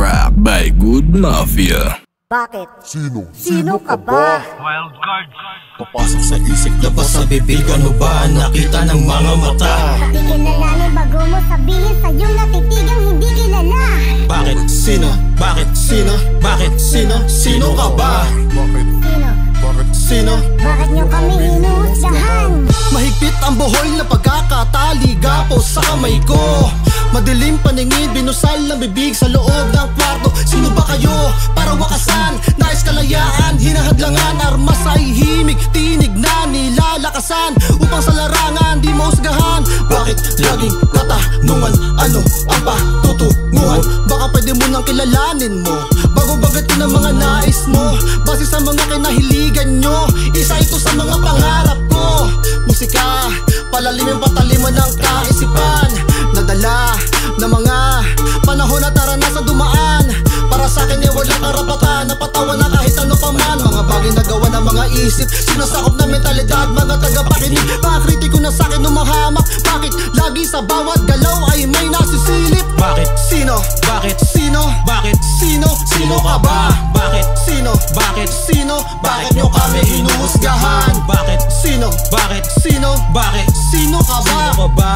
G-Track by Good Mafia. Bakit? Sino? Sino ka ba? Wild cards. Papasok sa isip, labas sa bibig. Ano ba ang nakita ng mga mata? Patigil na lang bago mo sabihin sa iyong natitigang hindi kilala. Bakit? Sino? Bakit? Sino? Bakit? Sino? Sino ka ba? Bakit? Sino? Bakit? Sino? Bakit nyo kami hinuhusgahan? Mahigpit ang buhol na pagkakatali, gapos sa kamay ko. Madilim paningin, binusal ng bibig sa loob ng kwarto. Sino ba kayo? Para wakasan, nais kalayaan, hinahadlangan, armas ay himig, tinig na nilalakasan, upang sa larangan di mausgahan. Bakit laging katanungan? Ano ang patutunguhan? Baka pwede mo nang kilalanin mo bago bagat ko ng mga nais mo. Base sa mga kinahiligan nyo, isa ito sa mga pangarap ko. Musika, palalimin pataliman ng kaisipan, nadala na mga panahon na naranasan dumaan. Para sa akin ay walang karapatan na patawa na kahit ano pa man. Mga bagay na gawa ng mga isip, sinasakop na mentalidad, mga tagapakinig. Mga kritiko na sa akin umahamak. Bakit lagi sa bawat galaw ay may nasisilip? Bakit? Sino? Bakit? Sino? Bakit? Sino? Sino ka ba? Bakit? Sino? Bakit? Sino? Bakit nyo kami hinuhusgahan? Bakit? Sino? Bakit? Sino? Bakit? Sino ka ba? Sino ka ba?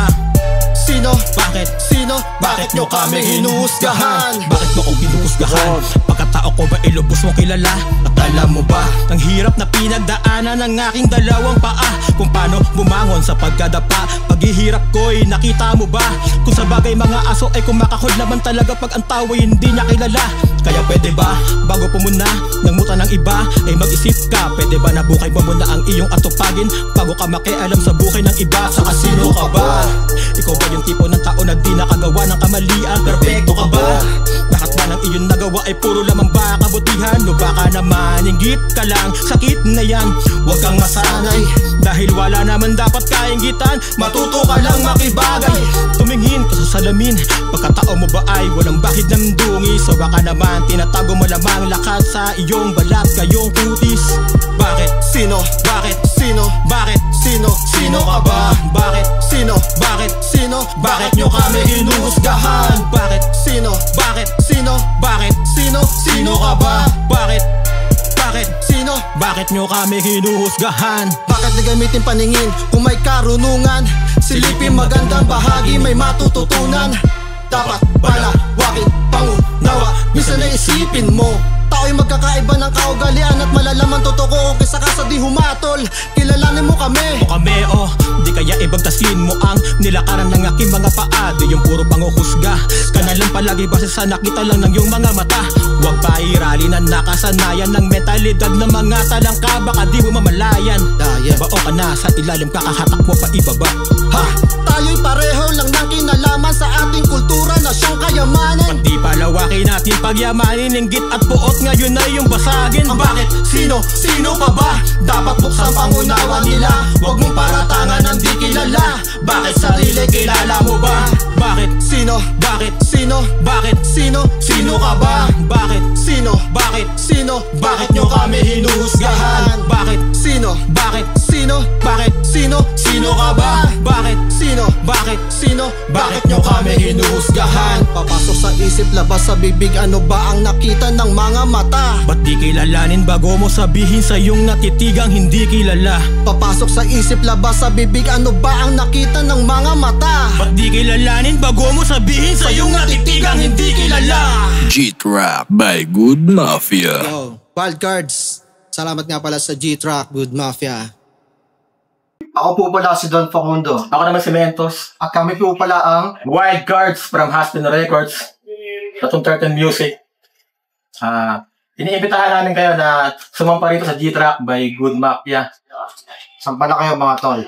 Sino? Bakit? Sino? Bakit nyo kami hinuhusgahan? Bakit mo kong hinuhusgahan? Pagkatao ko ba ilubos mo kilala? At alam mo ba, ang hirap na pinagdaanan ng aking dalawang paa, kung paano bumangon sa pagkadapa. Paghihirap ko'y nakita mo ba? Kung sa bagay mga aso ay kumakahod naman talaga pag ang tao ay hindi niya kilala. Kaya pwede ba, bago pumuna ng muta ng iba, ay mag-isip ka. Pwede ba na buhay mo muna ang iyong atupagin bago ka makialam sa buhay ng iba? Saka sino ka ba? Ikaw ba yung tipo ng tao na di nakagawa ng kamalian? Perfecto ka ba? Lahat ba ng iyong nagawa ay puro lamang ba kabutihan? O baka naman inggit ka lang, sakit na yan. Huwag kang masanay, dahil wala naman dapat kainggitan. Matuto ka lang makibagay, tumingin ka sa salamin. Pagkatao mo ba ay walang bakit ng dungis? O baka naman tinatago mo lamang lakas sa iyong balat, kayong kutis. Bakit? Sino? Bakit? Sino? Bakit? Sino? Sino ka ba? Bakit? Sino? Bakit? Sino? Bakit nyo kami hinuhusgahan? Bakit? Sino? Bakit? Sino? Bakit? Sino? Sino ka ba? Bakit? Bakit? Sino? Bakit nyo kami hinuhusgahan? Bakit nagamitin paningin kung may karunungan? Silipin magandang bahagi, may matututunan. Dapat palawakin, pangunawa, minsan na isipin mo. Tao'y magkakaiba ng kaugalian at malalaman totoo kaysa ka sa di humatol. Kilalanin mo kami. O kami, oh, di kaya ibagtasin mo ang nilakaran ng aking mga paa. Di yung puro panguhusga ka na lang palagi base sa nakita lang ng iyong mga mata. Huwag pa irali na nakasanayan ng mentalidad ng mga talangka. Baka di mo mamalayan. Bao ka na sa ilalim, kakahatak mo pa ibaba. Ha? Tayo'y pareho lang ng kinalaman sa ating kultura na siyang kayamanan. Pati palawakin natin pagyamanin, inggit at buot ngayon ay yung basagin. Ang bakit? Sino? Sino ka ba? Dapat buksan pangunawa nila. Huwag mong paratangan ng di kilala. Bakit sarili kilala mo ba? Bakit? Sino? Bakit? Sino? Bakit? Sino? Sino ka ba? Bakit? Sino? Bakit? Sino? Bakit nyo kami hinuhusgahan? Bakit? Sino? Bakit? Sino? Bakit? Sino? Sino ka ba? Bakit? Sino? Bakit? Sino? Bakit nyo kami hinuhusgahan? Papasok sa isip, labas sa bibig. Ano ba ang nakita ng mga mata? Ba't di kilalanin bago mo sabihin sa iyong natitigang hindi kilala? Papasok sa isip, labas sa bibig. Ano ba ang nakita ng mga mata? Ba't di kilalanin bago mo sabihin sa iyong natitigang hindi kilala? G-Track by Good Mafia. Yo, Wild Cards. Salamat nga pala sa G-Track, Good Mafia. Ako po pala si Don Facundo. Ako naman si Mentos. At kami po pala ang Wild Cards from Haspin Records. Tatong 13 Music. Iniimbitahan namin kayo na sumampa rito sa G-Track by Good Mafia. Sampa na kayo mga tol.